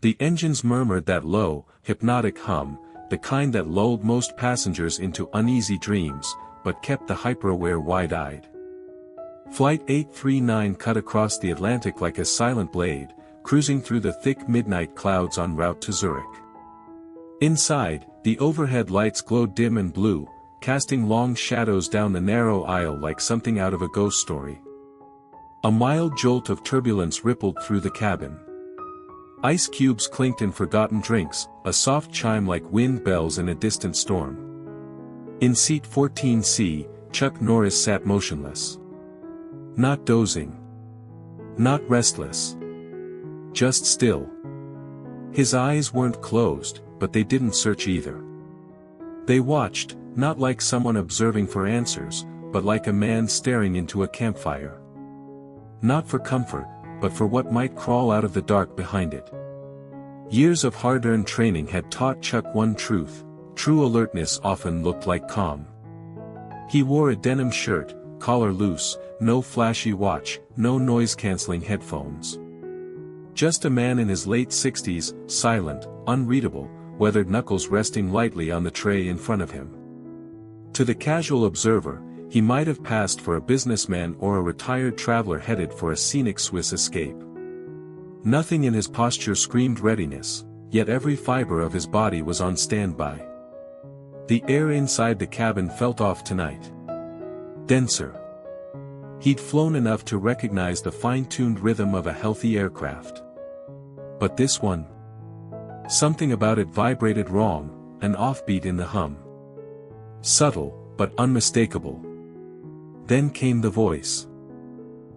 The engines murmured that low, hypnotic hum, the kind that lulled most passengers into uneasy dreams, but kept the hyper-aware wide-eyed. Flight 839 cut across the Atlantic like a silent blade, cruising through the thick midnight clouds en route to Zurich. Inside, the overhead lights glowed dim and blue, casting long shadows down the narrow aisle like something out of a ghost story. A mild jolt of turbulence rippled through the cabin. Ice cubes clinked in forgotten drinks, a soft chime like wind bells in a distant storm. In seat 14C, Chuck Norris sat motionless. Not dozing. Not restless. Just still. His eyes weren't closed, but they didn't search either. They watched, not like someone observing for answers, but like a man staring into a campfire. Not for comfort, but for what might crawl out of the dark behind it. Years of hard-earned training had taught Chuck one truth: true alertness often looked like calm. He wore a denim shirt, collar loose, no flashy watch, no noise-canceling headphones. Just a man in his late 60s, silent, unreadable, weathered knuckles resting lightly on the tray in front of him. To the casual observer, he might have passed for a businessman or a retired traveler headed for a scenic Swiss escape. Nothing in his posture screamed readiness, yet every fiber of his body was on standby. The air inside the cabin felt off tonight. Denser. He'd flown enough to recognize the fine-tuned rhythm of a healthy aircraft. But this one? Something about it vibrated wrong, an offbeat in the hum. Subtle, but unmistakable. Then came the voice.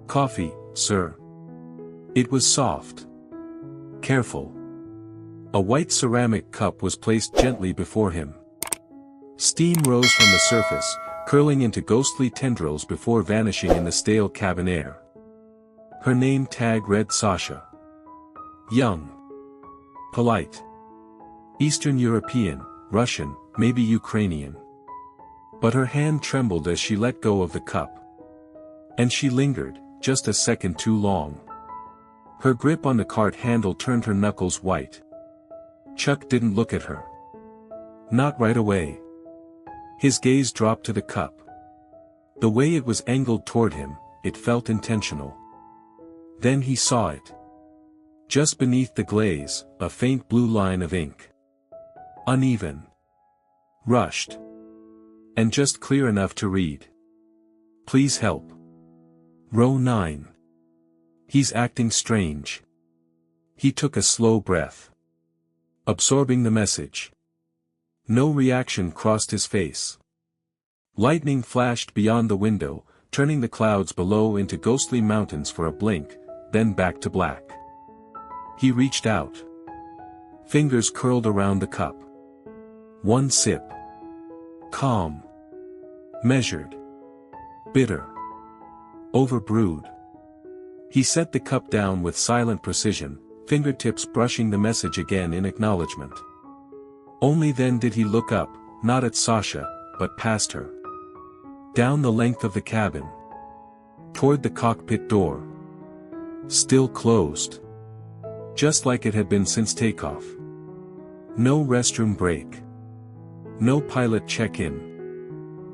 "Coffee, sir." It was soft. Careful. A white ceramic cup was placed gently before him. Steam rose from the surface, curling into ghostly tendrils before vanishing in the stale cabin air. Her name tag read Sasha. Young. Polite. Eastern European, Russian, maybe Ukrainian. But her hand trembled as she let go of the cup. And she lingered, just a second too long. Her grip on the cart handle turned her knuckles white. Chuck didn't look at her. Not right away. His gaze dropped to the cup. The way it was angled toward him, it felt intentional. Then he saw it. Just beneath the glaze, a faint blue line of ink. Uneven. Rushed. And just clear enough to read. "Please help. Row 9. He's acting strange." He took a slow breath. Absorbing the message. No reaction crossed his face. Lightning flashed beyond the window, turning the clouds below into ghostly mountains for a blink, then back to black. He reached out. Fingers curled around the cup. One sip. Calm. Measured. Bitter. Overbrewed. He set the cup down with silent precision, fingertips brushing the message again in acknowledgement. Only then did he look up, not at Sasha, but past her. Down the length of the cabin. Toward the cockpit door. Still closed. Just like it had been since takeoff. No restroom break. No pilot check-in.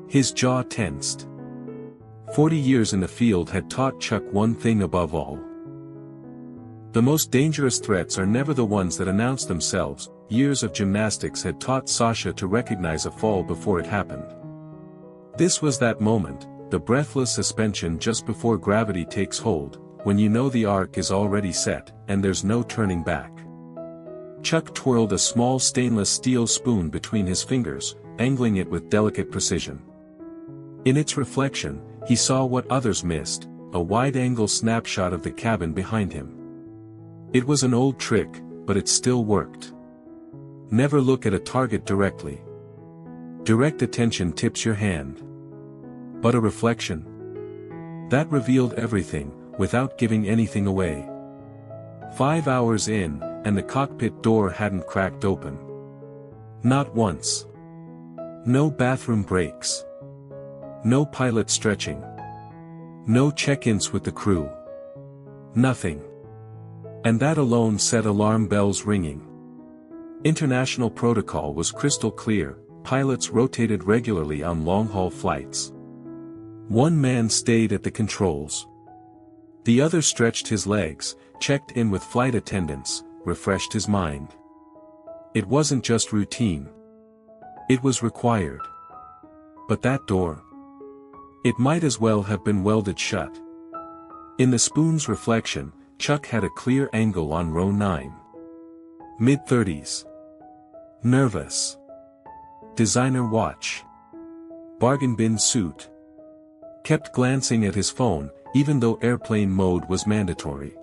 His jaw tensed. 40 years in the field had taught Chuck one thing above all. The most dangerous threats are never the ones that announce themselves. Years of gymnastics had taught Sasha to recognize a fall before it happened. This was that moment, the breathless suspension just before gravity takes hold, when you know the arc is already set, and there's no turning back. Chuck twirled a small stainless steel spoon between his fingers, angling it with delicate precision. In its reflection, he saw what others missed, a wide-angle snapshot of the cabin behind him. It was an old trick, but it still worked. Never look at a target directly. Direct attention tips your hand. But a reflection? That revealed everything, without giving anything away. 5 hours in, and the cockpit door hadn't cracked open. Not once. No bathroom breaks. No pilot stretching. No check-ins with the crew. Nothing. And that alone set alarm bells ringing. International protocol was crystal clear, pilots rotated regularly on long-haul flights. One man stayed at the controls. The other stretched his legs, checked in with flight attendants, refreshed his mind. It wasn't just routine. It was required. But that door. It might as well have been welded shut. In the spoon's reflection, Chuck had a clear angle on row 9. Mid-30s. Nervous. Designer watch. Bargain bin suit. Kept glancing at his phone, even though airplane mode was mandatory.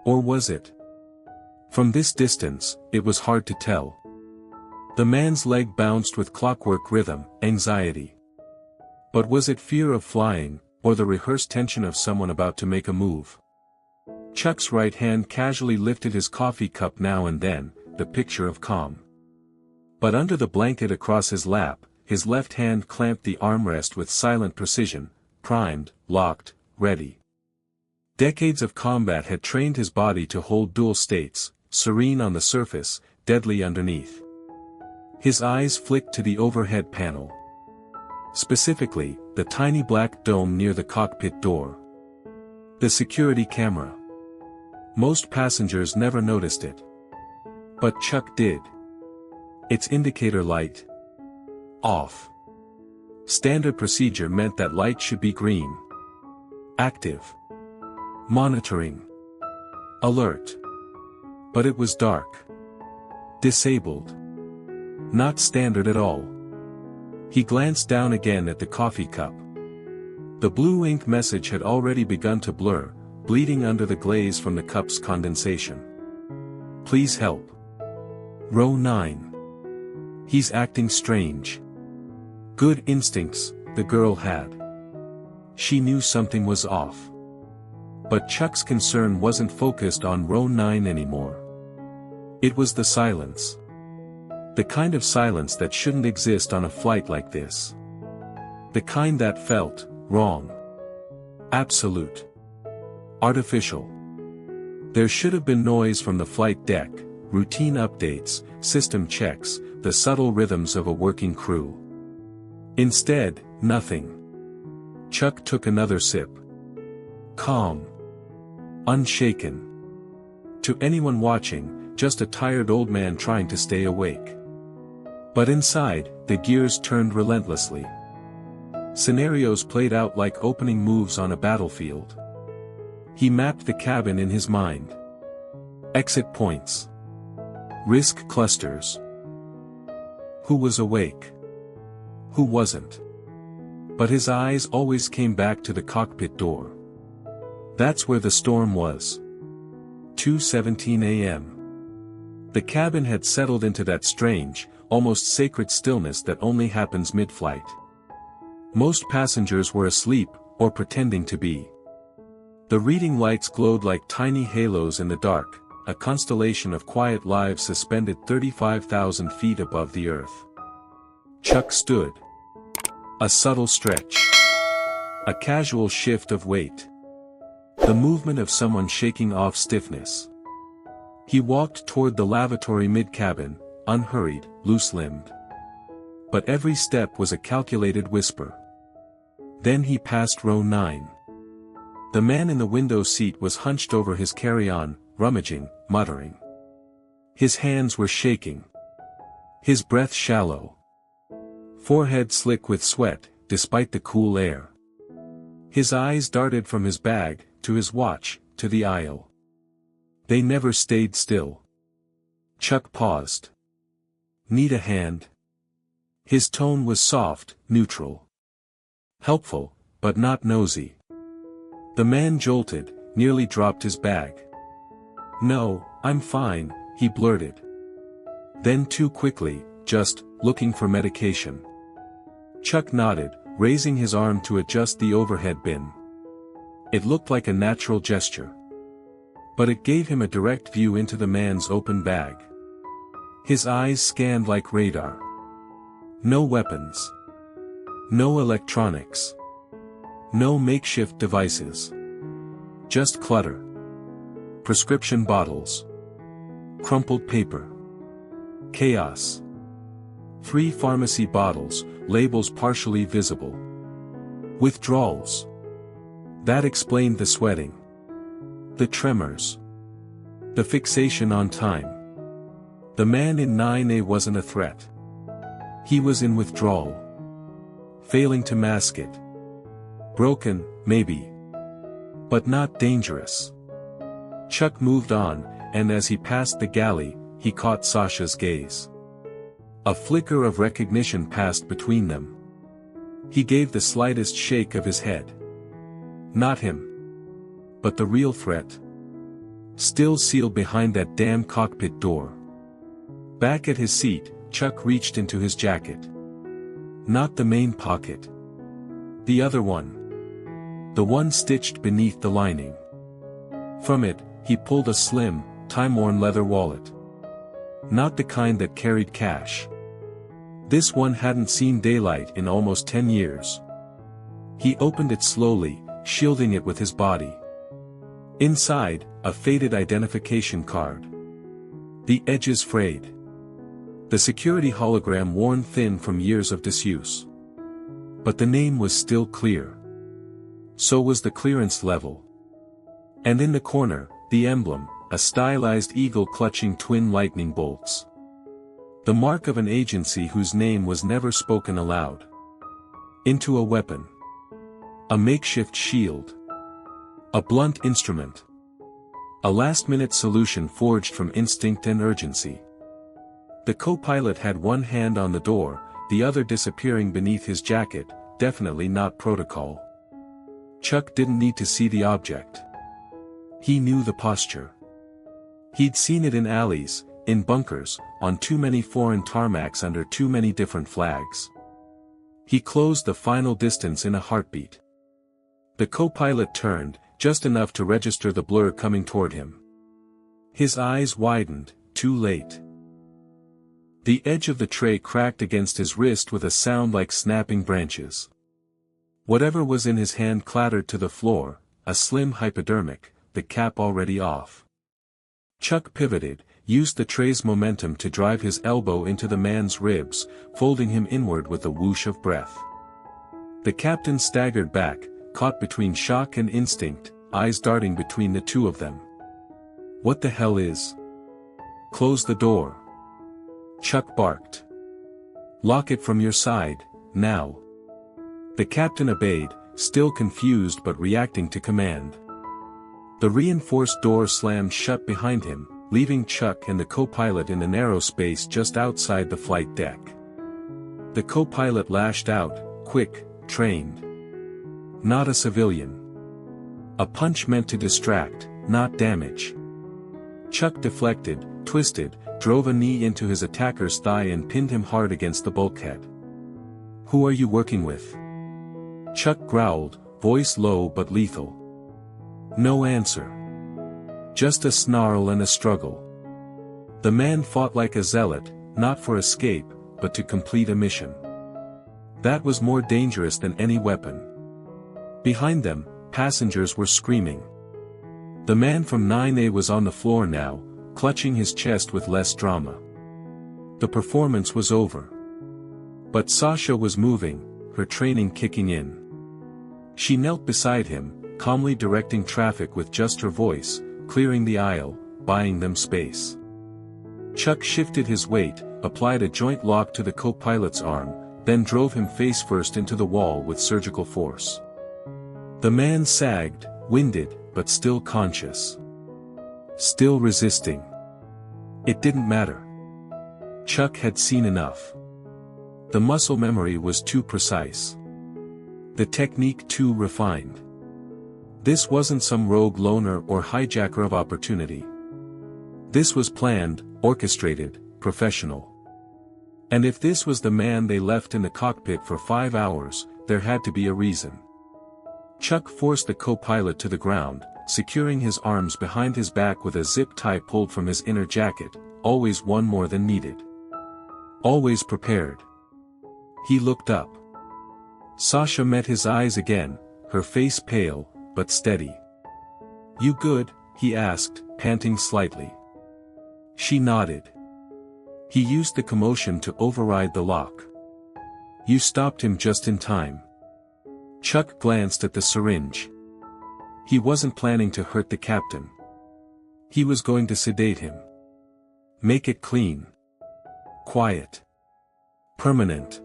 Or was it? From this distance, it was hard to tell. The man's leg bounced with clockwork rhythm, anxiety. But was it fear of flying, or the rehearsed tension of someone about to make a move? Chuck's right hand casually lifted his coffee cup now and then, the picture of calm. But under the blanket across his lap, his left hand clamped the armrest with silent precision, primed, locked, ready. Decades of combat had trained his body to hold dual states, serene on the surface, deadly underneath. His eyes flicked to the overhead panel. Specifically, the tiny black dome near the cockpit door. The security camera. Most passengers never noticed it. But Chuck did. Its indicator light. Off. Standard procedure meant that light should be green. Active. Monitoring. Alert. But it was dark. Disabled. Not standard at all. He glanced down again at the coffee cup. The blue ink message had already begun to blur, bleeding under the glaze from the cup's condensation. Please help. Row 9. He's acting strange. Good instincts, the girl had. She knew something was off. But Chuck's concern wasn't focused on row 9 anymore. It was the silence. The kind of silence that shouldn't exist on a flight like this. The kind that felt wrong. Absolute. Artificial. There should have been noise from the flight deck, routine updates, system checks, the subtle rhythms of a working crew. Instead, nothing. Chuck took another sip. Calm. Unshaken. To anyone watching, just a tired old man trying to stay awake. But inside, the gears turned relentlessly. Scenarios played out like opening moves on a battlefield. He mapped the cabin in his mind. Exit points. Risk clusters. Who was awake? Who wasn't? But his eyes always came back to the cockpit door. That's where the storm was. 2:17 a.m. The cabin had settled into that strange, almost sacred stillness that only happens mid-flight. Most passengers were asleep, or pretending to be. The reading lights glowed like tiny halos in the dark, a constellation of quiet lives suspended 35,000 feet above the earth. Chuck stood. A subtle stretch. A casual shift of weight. The movement of someone shaking off stiffness. He walked toward the lavatory mid-cabin, unhurried, loose-limbed. But every step was a calculated whisper. Then he passed row 9. The man in the window seat was hunched over his carry-on, rummaging, muttering. His hands were shaking. His breath shallow. Forehead slick with sweat, despite the cool air. His eyes darted from his bag, to his watch, to the aisle. They never stayed still. Chuck paused. Need a hand? His tone was soft, neutral. Helpful, but not nosy. The man jolted, nearly dropped his bag. No, I'm fine, he blurted. Then too quickly, just, looking for medication. Chuck nodded, raising his arm to adjust the overhead bin. It looked like a natural gesture. But it gave him a direct view into the man's open bag. His eyes scanned like radar. No weapons. No electronics. No makeshift devices. Just clutter. Prescription bottles. Crumpled paper. Chaos. 3 pharmacy bottles, labels partially visible. Withdrawals. That explained the sweating. The tremors. The fixation on time. The man in 9A wasn't a threat. He was in withdrawal. Failing to mask it. Broken, maybe. But not dangerous. Chuck moved on, and as he passed the galley, he caught Sasha's gaze. A flicker of recognition passed between them. He gave the slightest shake of his head. Not him. But the real threat. Still sealed behind that damn cockpit door. Back at his seat, Chuck reached into his jacket. Not the main pocket. The other one. The one stitched beneath the lining. From it, he pulled a slim, time-worn leather wallet. Not the kind that carried cash. This one hadn't seen daylight in almost 10 years. He opened it slowly, shielding it with his body. Inside, a faded identification card. The edges frayed. The security hologram worn thin from years of disuse. But the name was still clear. So was the clearance level. And in the corner, the emblem, a stylized eagle clutching twin lightning bolts. The mark of an agency whose name was never spoken aloud. Into a weapon. A makeshift shield. A blunt instrument. A last-minute solution forged from instinct and urgency. The co-pilot had one hand on the door, the other disappearing beneath his jacket, definitely not protocol. Chuck didn't need to see the object. He knew the posture. He'd seen it in alleys, in bunkers, on too many foreign tarmacs under too many different flags. He closed the final distance in a heartbeat. The co-pilot turned, just enough to register the blur coming toward him. His eyes widened, too late. The edge of the tray cracked against his wrist with a sound like snapping branches. Whatever was in his hand clattered to the floor, a slim hypodermic, the cap already off. Chuck pivoted, used the tray's momentum to drive his elbow into the man's ribs, folding him inward with a whoosh of breath. The captain staggered back, caught between shock and instinct, eyes darting between the two of them. What the hell is? Close the door. Chuck barked. Lock it from your side, now. The captain obeyed, still confused but reacting to command. The reinforced door slammed shut behind him, leaving Chuck and the co-pilot in the narrow space just outside the flight deck. The co-pilot lashed out, quick, trained. Not a civilian. A punch meant to distract, not damage. Chuck deflected, twisted, drove a knee into his attacker's thigh and pinned him hard against the bulkhead. Who are you working with? Chuck growled, voice low but lethal. No answer. Just a snarl and a struggle. The man fought like a zealot, not for escape, but to complete a mission. That was more dangerous than any weapon. Behind them, passengers were screaming. The man from 9A was on the floor now, clutching his chest with less drama. The performance was over. But Sasha was moving, her training kicking in. She knelt beside him, calmly directing traffic with just her voice, clearing the aisle, buying them space. Chuck shifted his weight, applied a joint lock to the co-pilot's arm, then drove him face first into the wall with surgical force. The man sagged, winded, but still conscious. Still resisting. It didn't matter. Chuck had seen enough. The muscle memory was too precise. The technique too refined. This wasn't some rogue loner or hijacker of opportunity. This was planned, orchestrated, professional. And if this was the man they left in the cockpit for 5 hours, there had to be a reason. Chuck forced the co-pilot to the ground, securing his arms behind his back with a zip tie pulled from his inner jacket, always one more than needed. Always prepared. He looked up. Sasha met his eyes again, her face pale, but steady. You good, he asked, panting slightly. She nodded. He used the commotion to override the lock. You stopped him just in time. Chuck glanced at the syringe. He wasn't planning to hurt the captain. He was going to sedate him. Make it clean. Quiet. Permanent.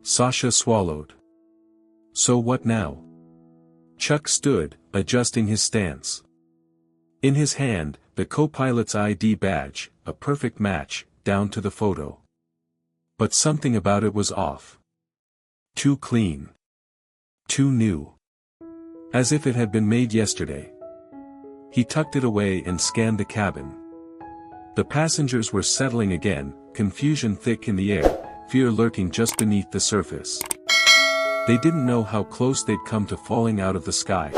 Sasha swallowed. So what now? Chuck stood, adjusting his stance. In his hand, the co-pilot's ID badge, a perfect match, down to the photo. But something about it was off. Too clean. Too new. As if it had been made yesterday. He tucked it away and scanned the cabin. The passengers were settling again, confusion thick in the air, fear lurking just beneath the surface. They didn't know how close they'd come to falling out of the sky.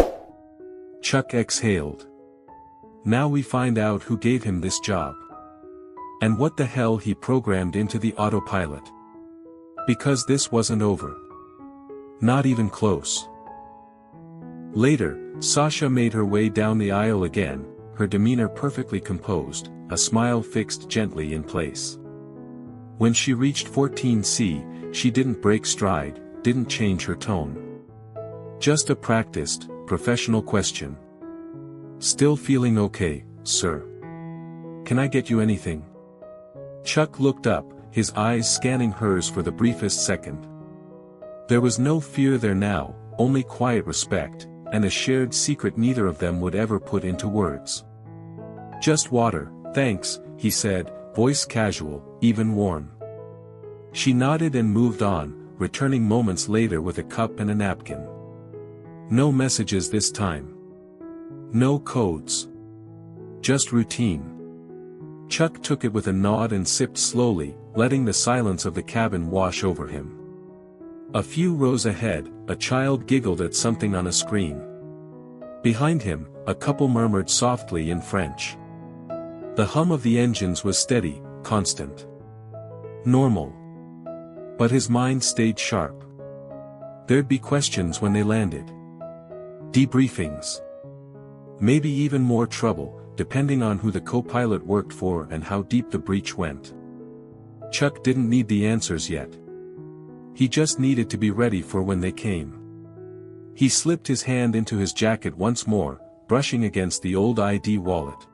Chuck exhaled. Now we find out who gave him this job. And what the hell he programmed into the autopilot. Because this wasn't over. Not even close. Later, Sasha made her way down the aisle again, her demeanor perfectly composed, a smile fixed gently in place. When she reached 14C, she didn't break stride, didn't change her tone. Just a practiced, professional question. Still feeling okay, sir? Can I get you anything? Chuck looked up, his eyes scanning hers for the briefest second. There was no fear there now, only quiet respect, and a shared secret neither of them would ever put into words. Just water, thanks, he said, voice casual, even warm. She nodded and moved on, returning moments later with a cup and a napkin. No messages this time. No codes. Just routine. Chuck took it with a nod and sipped slowly, letting the silence of the cabin wash over him. A few rows ahead, a child giggled at something on a screen. Behind him, a couple murmured softly in French. The hum of the engines was steady, constant. Normal. But his mind stayed sharp. There'd be questions when they landed. Debriefings. Maybe even more trouble, depending on who the co-pilot worked for and how deep the breach went. Chuck didn't need the answers yet. He just needed to be ready for when they came. He slipped his hand into his jacket once more, brushing against the old ID wallet.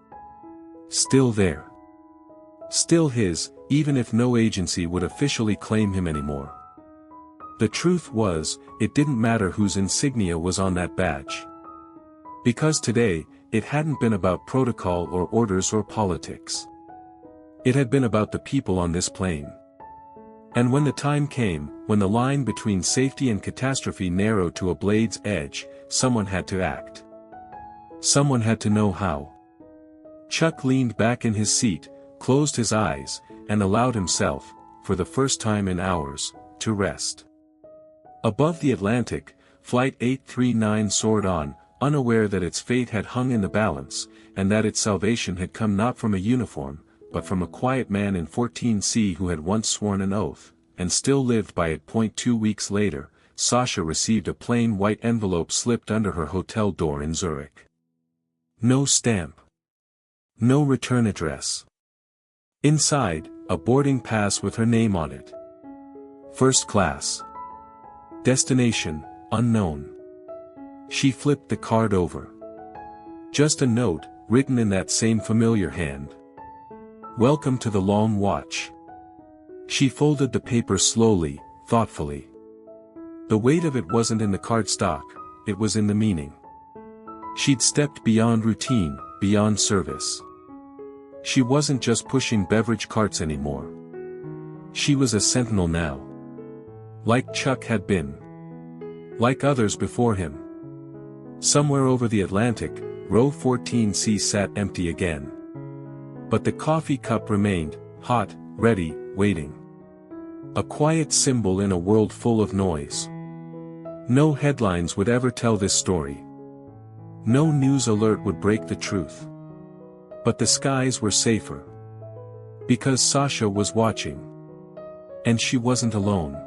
Still there. Still his, even if no agency would officially claim him anymore. The truth was, it didn't matter whose insignia was on that badge. Because today, it hadn't been about protocol or orders or politics. It had been about the people on this plane. And when the time came, when the line between safety and catastrophe narrowed to a blade's edge, someone had to act. Someone had to know how. Chuck leaned back in his seat, closed his eyes, and allowed himself, for the first time in hours, to rest. Above the Atlantic, Flight 839 soared on, unaware that its fate had hung in the balance, and that its salvation had come not from a uniform, but from a quiet man in 14C who had once sworn an oath, and still lived by it. 2 weeks later, Sasha received a plain white envelope slipped under her hotel door in Zurich. No stamp. No return address. Inside, a boarding pass with her name on it. First class. Destination, unknown. She flipped the card over. Just a note, written in that same familiar hand. Welcome to the long watch. She folded the paper slowly, thoughtfully. The weight of it wasn't in the cardstock, it was in the meaning. She'd stepped beyond routine, beyond service. She wasn't just pushing beverage carts anymore. She was a sentinel now. Like Chuck had been. Like others before him. Somewhere over the Atlantic, row 14C sat empty again. But the coffee cup remained, hot, ready, waiting. A quiet symbol in a world full of noise. No headlines would ever tell this story. No news alert would break the truth. But the skies were safer. Because Sasha was watching. And she wasn't alone.